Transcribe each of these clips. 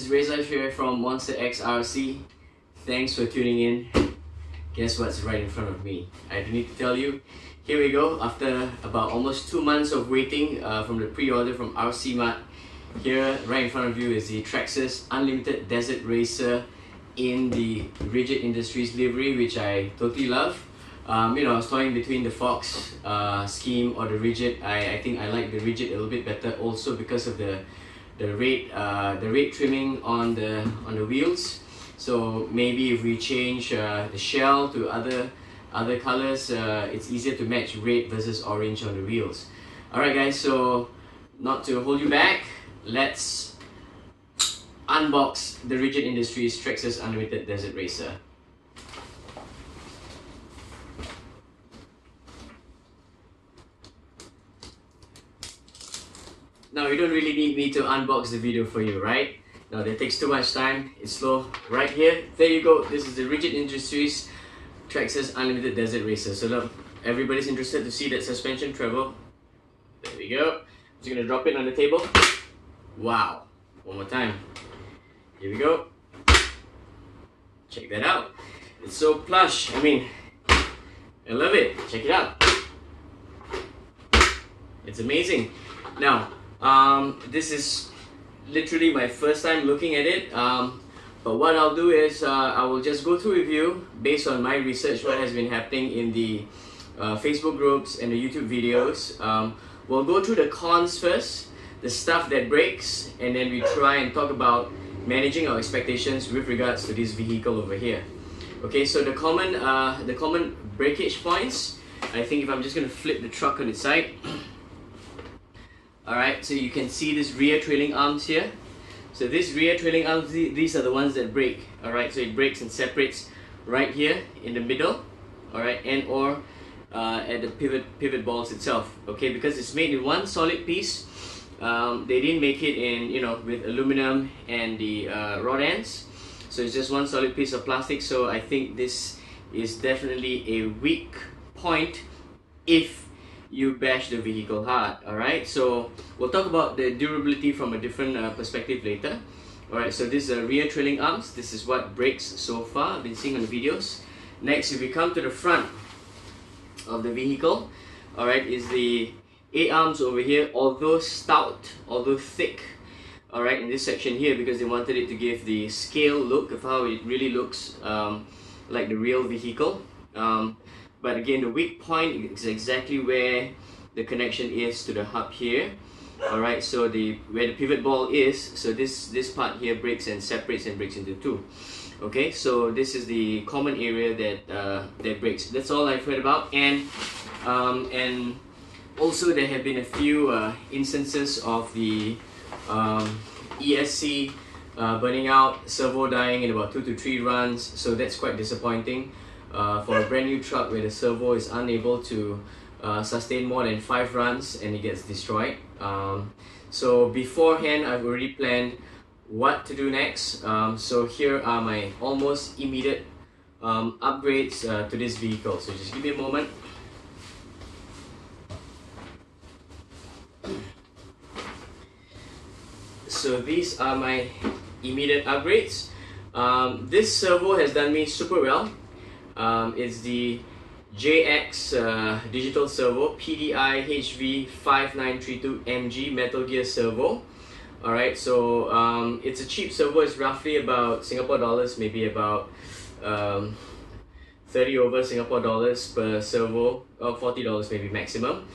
is Reza here from Monster X RC. Thanks for tuning in. Guess what's right in front of me? I don't need to tell you. Here we go, after about almost 2 months of waiting from the pre-order from RC Mart. Here, right in front of you, is the Traxxas Unlimited Desert Racer in the Rigid Industries livery, which I totally love. I was toying between the Fox scheme or the Rigid. I think I like the Rigid a little bit better, also because of the red trimming on the wheels. So maybe if we change the shell to other colors, it's easier to match red versus orange on the wheels. Alright guys, so not to hold you back, let's unbox the Rigid Industries Traxxas Unlimited Desert Racer. Now, you don't really need me to unbox the video for you, right? No, that takes too much time. It's slow. Right here, there you go. This is the Rigid Industries Traxxas Unlimited Desert Racer. So look, everybody's interested to see that suspension travel. There we go. I'm just gonna drop it on the table. Wow. One more time. Here we go. Check that out. It's so plush. I mean, I love it. Check it out. It's amazing. Now, this is literally my first time looking at it, but what I'll do is I will just go through with you based on my research, what has been happening in the Facebook groups and the YouTube videos. We'll go through the cons first, the stuff that breaks, and then we try and talk about managing our expectations with regards to this vehicle over here. Okay, so the common breakage points, I think if I'm just going to flip the truck on its side. Alright, so you can see this rear trailing arms here. So this rear trailing arms, these are the ones that break. Alright, so it breaks and separates right here in the middle. Alright, and or at the pivot balls itself. Okay, because it's made in one solid piece. They didn't make it in, with aluminum and the rod ends. So it's just one solid piece of plastic. So I think this is definitely a weak point if you bash the vehicle hard. Alright, so we'll talk about the durability from a different perspective later. Alright, so this is rear trailing arms. This is what breaks so far, I've been seeing on the videos. Next, if we come to the front of the vehicle, alright, is the A-arms over here, although stout, although thick, alright, in this section here, because they wanted it to give the scale look of how it really looks like the real vehicle. But again, the weak point is exactly where the connection is to the hub here. Alright, so where the pivot ball is, so this part here breaks and separates and breaks into two. Okay, so this is the common area that breaks. That's all I've heard about, and also there have been a few instances of the ESC burning out, servo dying in about 2 to 3 runs, so that's quite disappointing. For a brand new truck where the servo is unable to sustain more than 5 runs and it gets destroyed. So beforehand, I've already planned what to do next. So here are my almost immediate upgrades to this vehicle. So just give me a moment. So these are my immediate upgrades. This servo has done me super well. It's the JX digital servo, PDI HV5932MG Metal Gear servo. Alright, so it's a cheap servo. It's roughly about Singapore dollars, maybe about 30 over Singapore dollars per servo, or $40 maybe maximum.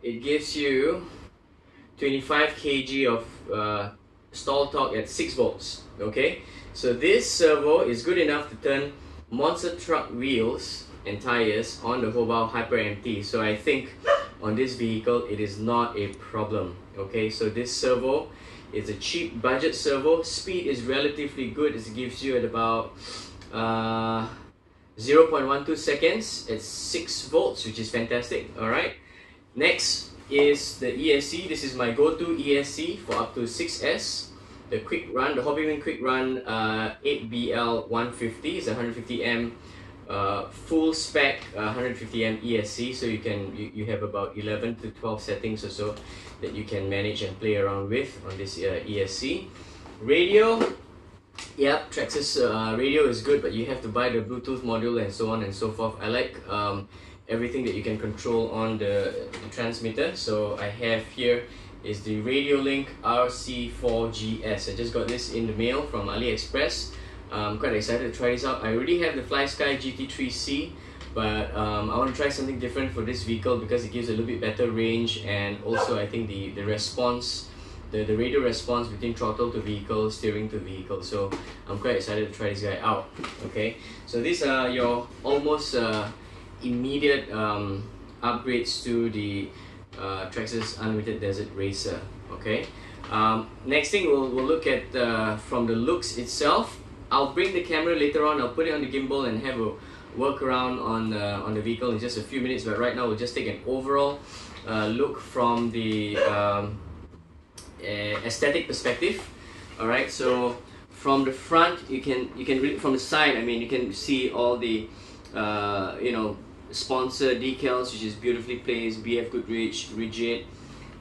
It gives you 25 kg of stall torque at 6 volts. Okay, so this servo is good enough to turn monster truck wheels and tires on the Hobao Hyper MT. So I think on this vehicle it is not a problem. Okay, so this servo is a cheap budget servo. Speed is relatively good. It gives you at about 0.12 seconds at 6 volts, which is fantastic. Alright, next is the ESC. This is my go-to ESC for up to 6S. The quick run, the Hobbyman quick run 8BL150 is a 150 amp full spec 150M ESC, so you have about 11 to 12 settings or so that you can manage and play around with on this ESC. Radio, yep, Traxxas radio is good, but you have to buy the Bluetooth module and so on and so forth. I like everything that you can control on the transmitter. So I have here is the Radio-Link RC4GS. I just got this in the mail from AliExpress. I'm quite excited to try this out. I already have the FlySky GT3C, but I want to try something different for this vehicle because it gives a little bit better range, and also I think the response, the radio response between throttle to vehicle, steering to vehicle. So I'm quite excited to try this guy out. Okay, so these are your almost immediate upgrades to the Traxxas Unlimited Desert Racer. Okay, next thing we'll look at from the looks itself. I'll bring the camera later on. I'll put it on the gimbal and have a work around on the vehicle in just a few minutes. But right now we'll just take an overall look from the aesthetic perspective. All right. So from the front, you can read from the side. I mean, you can see all the you know, sponsor decals, which is beautifully placed. BF Goodrich, Rigid,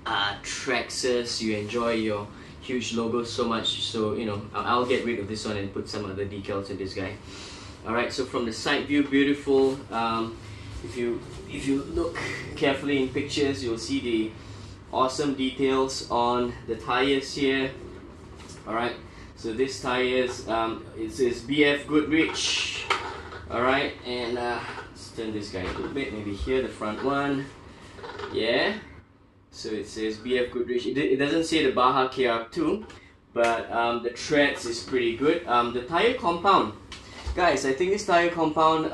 Traxxas. You enjoy your huge logo so much, so you know, I'll get rid of this one and put some other decals in this guy. Alright, so from the side view, beautiful. If you look carefully in pictures, you'll see the awesome details on the tires here. Alright, so this tires, it says BF Goodrich. Alright, and let's turn this guy a little bit, maybe here, the front one. Yeah. So it says BF Goodrich. It doesn't say the Baja KR2, but the treads is pretty good. The tire compound, guys, I think this tire compound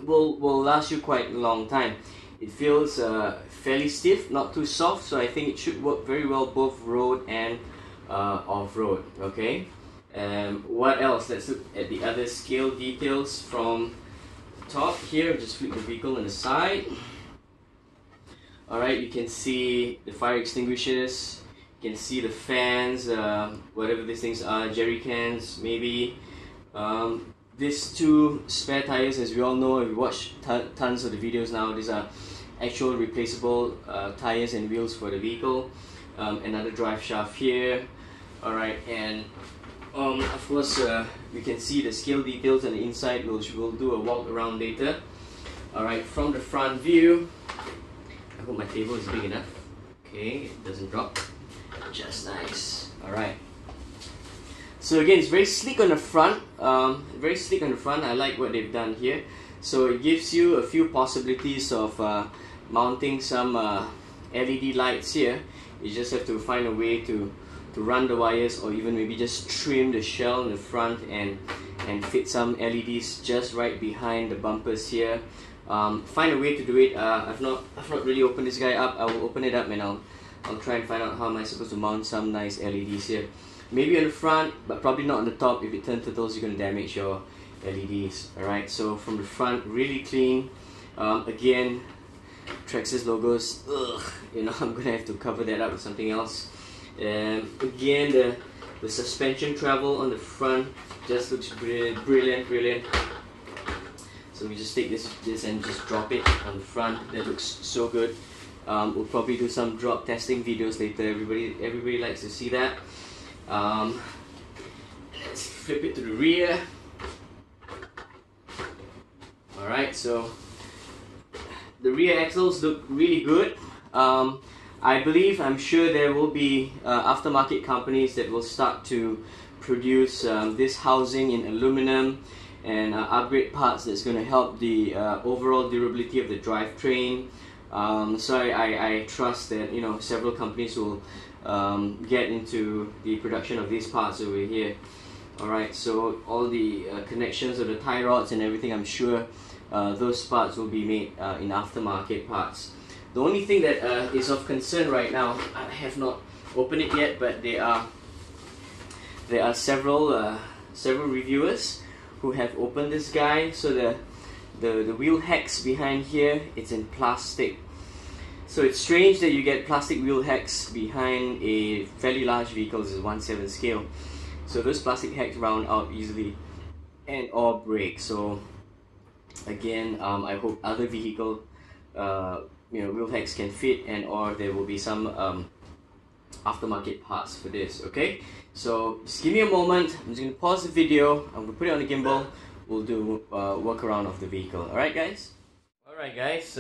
will last you quite a long time. It feels fairly stiff, not too soft, so I think it should work very well both road and off-road. Okay. What else? Let's look at the other scale details from the top here. Just flip the vehicle on the side. Alright, you can see the fire extinguishers, you can see the fans, whatever these things are, jerry cans maybe. These two spare tires, as we all know, if you watch tons of the videos now, these are actual replaceable tires and wheels for the vehicle. Another drive shaft here. Alright, and of course we can see the scale details on the inside, which we'll do a walk around later. Alright, from the front view, I hope my table is big enough. Okay, it doesn't drop. Just nice. Alright. So again, it's very sleek on the front. Very sleek on the front. I like what they've done here. So it gives you a few possibilities of mounting some LED lights here. You just have to find a way to run the wires, or even maybe just trim the shell in the front and fit some LEDs just right behind the bumpers here. Find a way to do it. I've not really opened this guy up. I will open it up and I'll try and find out how am I supposed to mount some nice LEDs here. Maybe on the front, but probably not on the top. If it turns turtles, you're going to damage your LEDs. Alright, so from the front, really clean. Again, Traxxas logos. Ugh, you know, I'm going to have to cover that up with something else. Again, the suspension travel on the front just looks brilliant. So we just take this and just drop it on the front. That looks so good. We'll probably do some drop testing videos later. Everybody likes to see that. Let's flip it to the rear. Alright, so the rear axles look really good. I'm sure there will be aftermarket companies that will start to produce this housing in aluminum and upgrade parts that's going to help the overall durability of the drivetrain. So I trust that, you know, several companies will get into the production of these parts over here. Alright, so all the connections of the tie rods and everything, I'm sure those parts will be made in aftermarket parts. The only thing that is of concern right now, I have not opened it yet, but there are several reviewers who have opened this guy. So the wheel hex behind here, it's in plastic. So it's strange that you get plastic wheel hex behind a fairly large vehicle. This is 1/7 scale. So those plastic hex round out easily and or break. So Again, I hope other vehicle wheel hacks can fit, and or there will be some aftermarket parts for this. Okay, so just give me a moment. I'm just going to pause the video. I'm going to put it on the gimbal. We'll do workaround of the vehicle. Alright guys? Alright guys,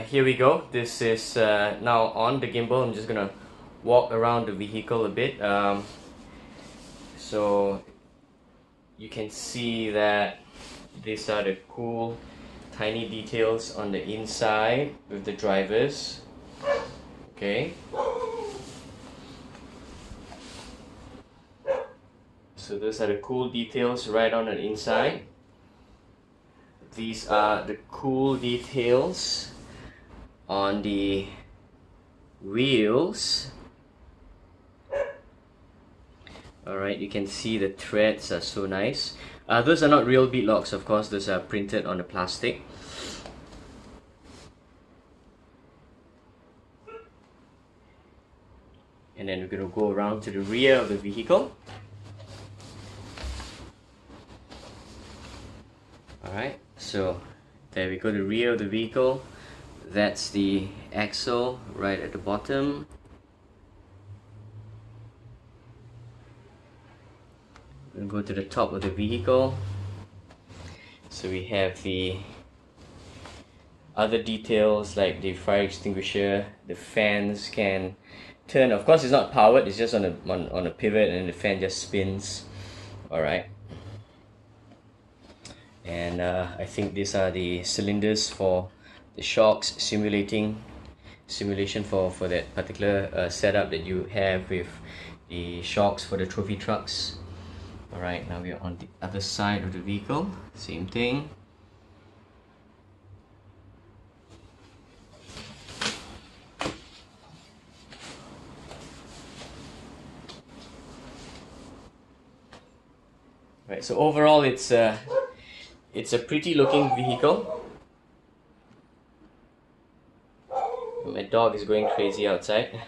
here we go. This is now on the gimbal. I'm just going to walk around the vehicle a bit. So you can see that these are the cool tiny details on the inside with the drivers. Okay, so those are the cool details right on the inside. These are the cool details on the wheels. Alright, you can see the threads are so nice. Those are not real bead locks, of course. Those are printed on the plastic. And then we're going to go around to the rear of the vehicle. Alright, so there we go, the rear of the vehicle. That's the axle right at the bottom. We'll go to the top of the vehicle. So we have the other details like the fire extinguisher. The fans can turn. Of course, it's not powered. It's just on a pivot, and the fan just spins. All right. And I think these are the cylinders for the shocks, simulation for that particular setup that you have with the shocks for the trophy trucks. Alright, now we are on the other side of the vehicle. Same thing. Right, so overall it's a pretty looking vehicle. My dog is going crazy outside.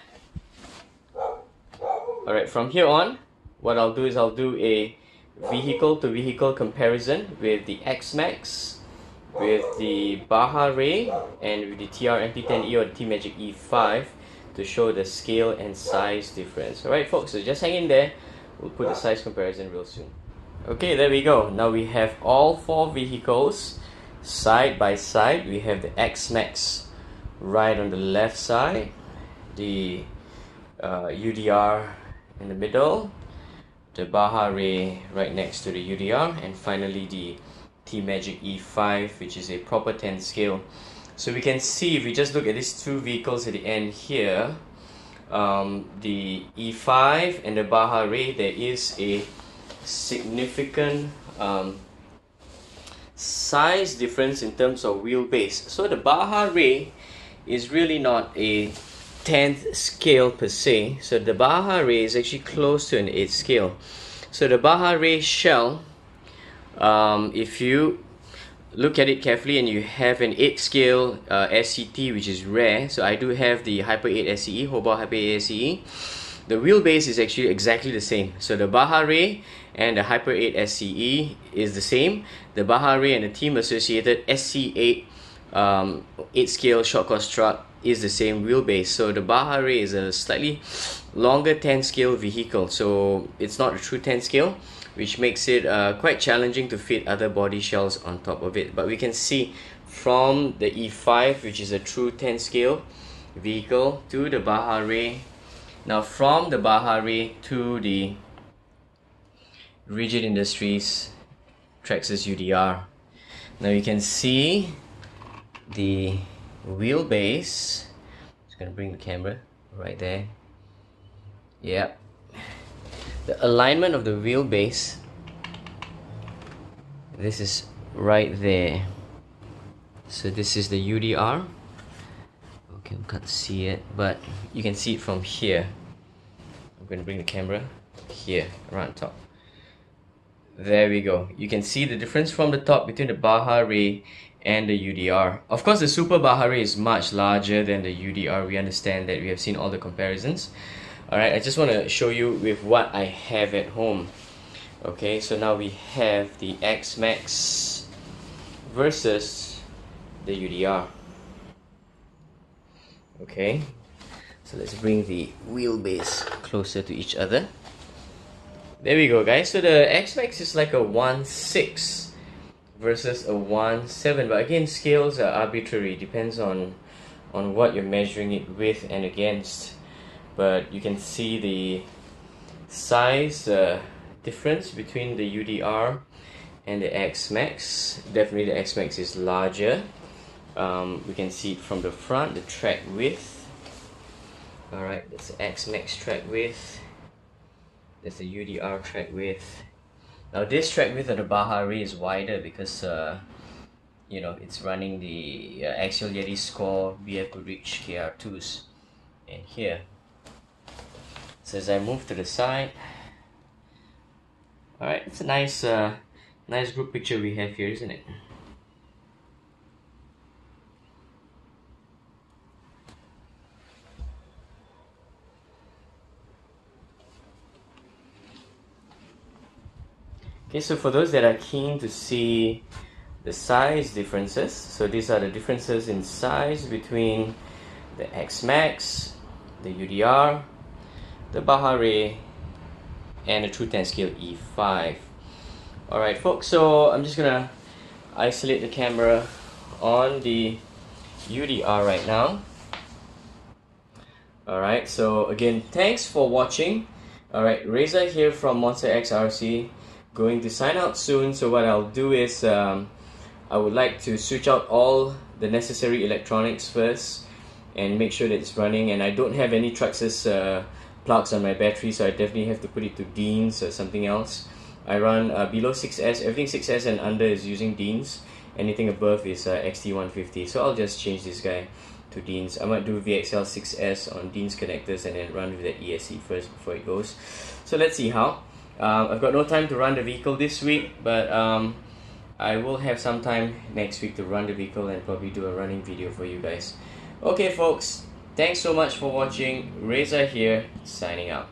Alright, from here on, what I'll do is I'll do a vehicle to vehicle comparison with the X-Maxx, with the Baja Ray, and with the TR MP10E or the T-Magic E5 to show the scale and size difference. Alright folks, so just hang in there. We'll put the size comparison real soon. Okay, there we go. Now we have all four vehicles side by side. We have the X-Maxx right on the left side, the UDR in the middle, the Baja Ray right next to the UDR, and finally the T-Magic E5, which is a proper 10 scale. So we can see, if we just look at these two vehicles at the end here, the E5 and the Baja Ray, there is a significant size difference in terms of wheelbase. So the Baja Ray is really not a 10th scale per se. So the Baja Ray is actually close to an 8th scale. So the Baja Ray shell, if you look at it carefully and you have an 8th scale SCT, which is rare, so I do have the Hyper 8 SCE, Hobart Hyper 8 SCE, the wheelbase is actually exactly the same. So the Baja Ray and the Hyper 8 SCE is the same. The Baja Ray and the team associated SC8 8 scale short course truck is the same wheelbase. So the Baja Ray is a slightly longer 10 scale vehicle, so it's not a true 10 scale, which makes it quite challenging to fit other body shells on top of it. But we can see from the E5, which is a true 10 scale vehicle, to the Baja Ray. Now from the Baja Ray to the Rigid Industries Traxxas UDR. Now you can see the wheelbase. Just gonna bring the camera right there. Yep. The alignment of the wheelbase, this is right there. So this is the UDR. Okay, we can't see it, but you can see it from here. I'm going to bring the camera here, around top. There we go. You can see the difference from the top between the Baja Ray and the UDR. Of course, the Super Baja Ray is much larger than the UDR. We understand that. We have seen all the comparisons. Alright, I just want to show you with what I have at home. Okay, so now we have the X-Maxx versus the UDR. Okay, so let's bring the wheelbase closer to each other. There we go, guys. So the X-Maxx is like a 1/6 versus a 1/7, but again, scales are arbitrary, depends on what you're measuring it with and against. But you can see the size difference between the UDR and the X-Maxx. Definitely the X-Maxx is larger. We can see it from the front, the track width. Alright, that's the X-Maxx track width. There's the UDR track width. Now this track width of the Baja array is wider because you know, it's running the Axial Yeti Score BF Goodrich KR2s in here. So as I move to the side, alright, it's a nice nice group picture we have here, isn't it? Okay, so for those that are keen to see the size differences, so these are the differences in size between the X-Maxx, the UDR, the Baja Ray, and the True 10 Scale E5. Alright folks, so I'm just gonna isolate the camera on the UDR right now. Alright, so again, thanks for watching. Alright, Reza here from Monster X RC, going to sign out soon. So what I'll do is I would like to switch out all the necessary electronics first and make sure that it's running. And I don't have any Traxxas plugs on my battery, so I definitely have to put it to Dean's or something else. I run below 6S, everything 6S and under is using Dean's. Anything above is XT150. So I'll just change this guy to Dean's. I might do VXL 6S on Dean's connectors and then run with that ESC first before it goes. So let's see how. I've got no time to run the vehicle this week, but I will have some time next week to run the vehicle and probably do a running video for you guys. Okay folks, thanks so much for watching. Reza here, signing out.